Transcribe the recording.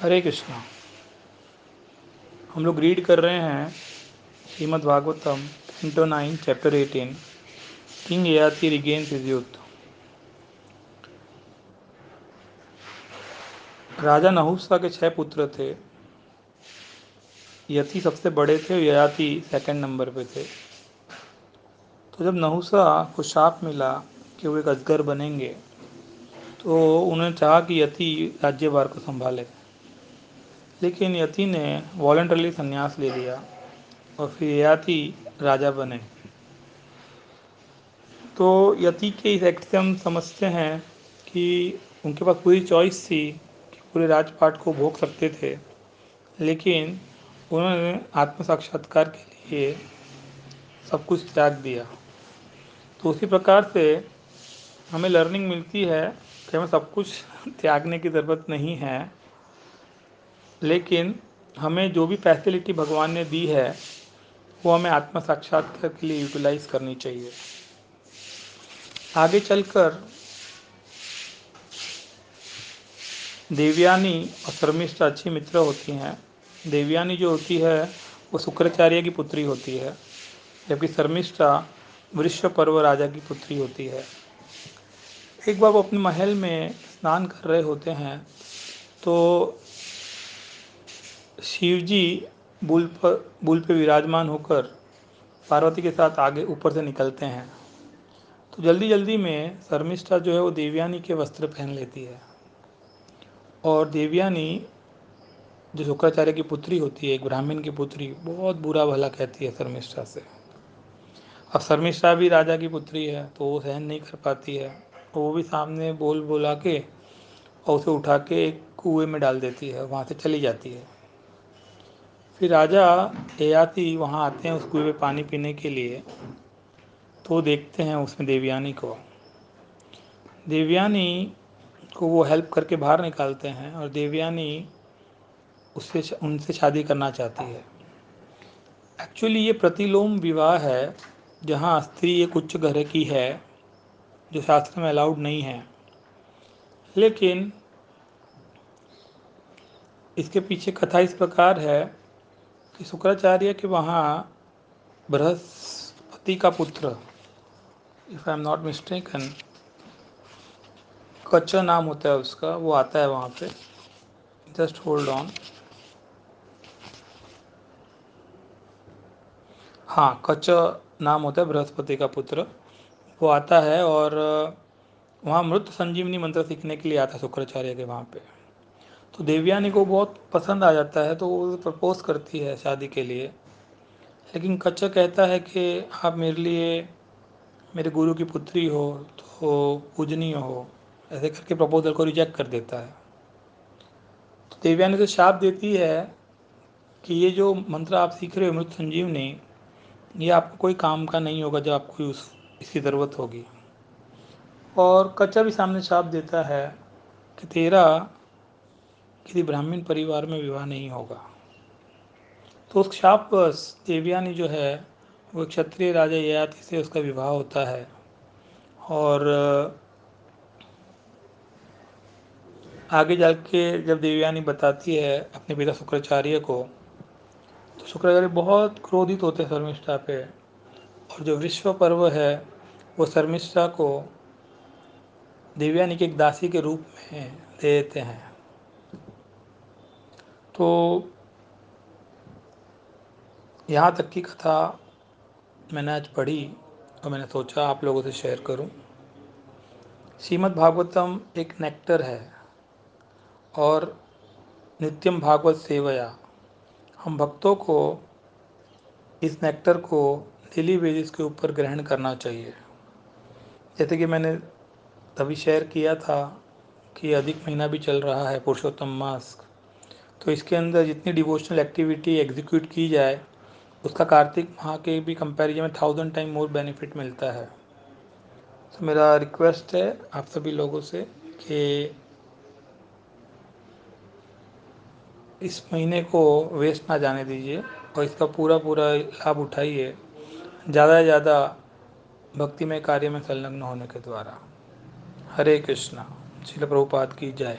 हरे कृष्णा। हम लोग रीड कर रहे हैं Srimad Bhagavatam canto 9 chapter 18 king Yayati regains his youth. राजा नहुषा के 6 पुत्र थे। यति सबसे बड़े थे, ययाति सेकंड नंबर पे थे। तो जब नहुषा को शाप मिला कि वो एक अजगर बनेंगे, तो उन्होंने चाहा कि यति राज्यभार को संभाले, लेकिन यति ने वॉलंटरली संन्यास ले लिया और फिर ययाति राजा बने। तो यति के इस एक्ट से हम समझते हैं कि उनके पास पूरी चॉइस थी कि पूरे राजपाट को भोग सकते थे, लेकिन उन्होंने आत्म साक्षात्कार के लिए सब कुछ त्याग दिया। तो उसी प्रकार से हमें लर्निंग मिलती है कि हमें सब कुछ त्यागने की ज़रूरत नहीं है, लेकिन हमें जो भी फैसिलिटी भगवान ने दी है वो हमें आत्म साक्षात्कार के लिए यूटिलाइज करनी चाहिए। आगे चलकर देवयानी और शर्मिष्ठा अच्छी मित्र होती हैं। देवयानी जो होती है वो शुक्राचार्य की पुत्री होती है, जबकि शर्मिष्ठा वृषपर्व राजा की पुत्री होती है। एक बार वो अपने महल में स्नान कर रहे होते हैं, तो शिवजी बुल पे विराजमान होकर पार्वती के साथ आगे ऊपर से निकलते हैं। तो जल्दी जल्दी में शर्मिष्ठा जो है वो देवयानी के वस्त्र पहन लेती है, और देवयानी जो शुक्राचार्य की पुत्री होती है, एक ब्राह्मण की पुत्री, बहुत बुरा भला कहती है शर्मिष्ठा से। अब शर्मिष्ठा भी राजा की पुत्री है, तो वो सहन नहीं कर पाती है, तो वो भी सामने बोल बोला के और उसे उठा के एक कुएं में डाल देती है, वहाँ से चली जाती है। फिर राजा ययाति वहाँ आते हैं उस कुएं में पानी पीने के लिए, तो देखते हैं उसमें देवयानी को। देवयानी को वो हेल्प करके बाहर निकालते हैं, और देवयानी उनसे शादी करना चाहती है। एक्चुअली ये प्रतिलोम विवाह है, जहाँ स्त्री एक उच्च घर की है, जो शास्त्र में अलाउड नहीं है। लेकिन इसके पीछे कथा इस प्रकार है कि शुक्राचार्य के वहाँ बृहस्पति का पुत्र, if I am not mistaken, कच्च नाम होता है उसका, वो आता है वहाँ पे। Just hold on. हाँ, कच्च नाम होता है बृहस्पति का पुत्र। वो आता है और वहाँ मृत संजीवनी मंत्र सीखने के लिए आता है शुक्राचार्य के वहाँ पे। तो देवयानी को बहुत पसंद आ जाता है, तो वो प्रपोज करती है शादी के लिए। लेकिन कच्चा कहता है कि आप मेरे लिए मेरे गुरु की पुत्री हो, तो पूजनीय हो, ऐसे करके प्रपोजल को रिजेक्ट कर देता है। तो देवयानी से शाप देती है कि ये जो मंत्र आप सीख रहे हो मृत संजीवनी, ये आपको कोई काम का नहीं होगा जब आपको इसकी ज़रूरत होगी। और कच्चा भी सामने शाप देता है कि तेरा किसी ब्राह्मण परिवार में विवाह नहीं होगा। तो उस शापवश देवयानी जो है वो क्षत्रिय राजा ययाति से उसका विवाह होता है। और आगे जाके जब देवयानी बताती है अपने पिता शुक्राचार्य को, तो शुक्राचार्य बहुत क्रोधित होते हैं शर्मिष्ठा पे, और जो विश्व पर्व है वो शर्मिष्ठा को देवयानी की एक दासी के रूप में दे देते हैं। तो यहाँ तक की कथा मैंने आज पढ़ी और मैंने सोचा आप लोगों से शेयर करूं। श्रीमद् भागवतम एक नेक्टर है, और नित्यम भागवत सेवया हम भक्तों को इस नेक्टर को डेली बेसिस के ऊपर ग्रहण करना चाहिए। जैसे कि मैंने तभी शेयर किया था कि अधिक महीना भी चल रहा है, पुरुषोत्तम मास, तो इसके अंदर जितनी डिवोशनल एक्टिविटी एग्जीक्यूट की जाए उसका कार्तिक माह के भी कंपैरिजन में 1000 टाइम मोर बेनिफिट मिलता है। तो मेरा रिक्वेस्ट है आप सभी लोगों से कि इस महीने को वेस्ट ना जाने दीजिए और इसका पूरा पूरा लाभ उठाइए, ज़्यादा से ज़्यादा भक्तिमय कार्य में संलग्न होने के द्वारा। हरे कृष्णा। श्रील प्रभुपाद की जय।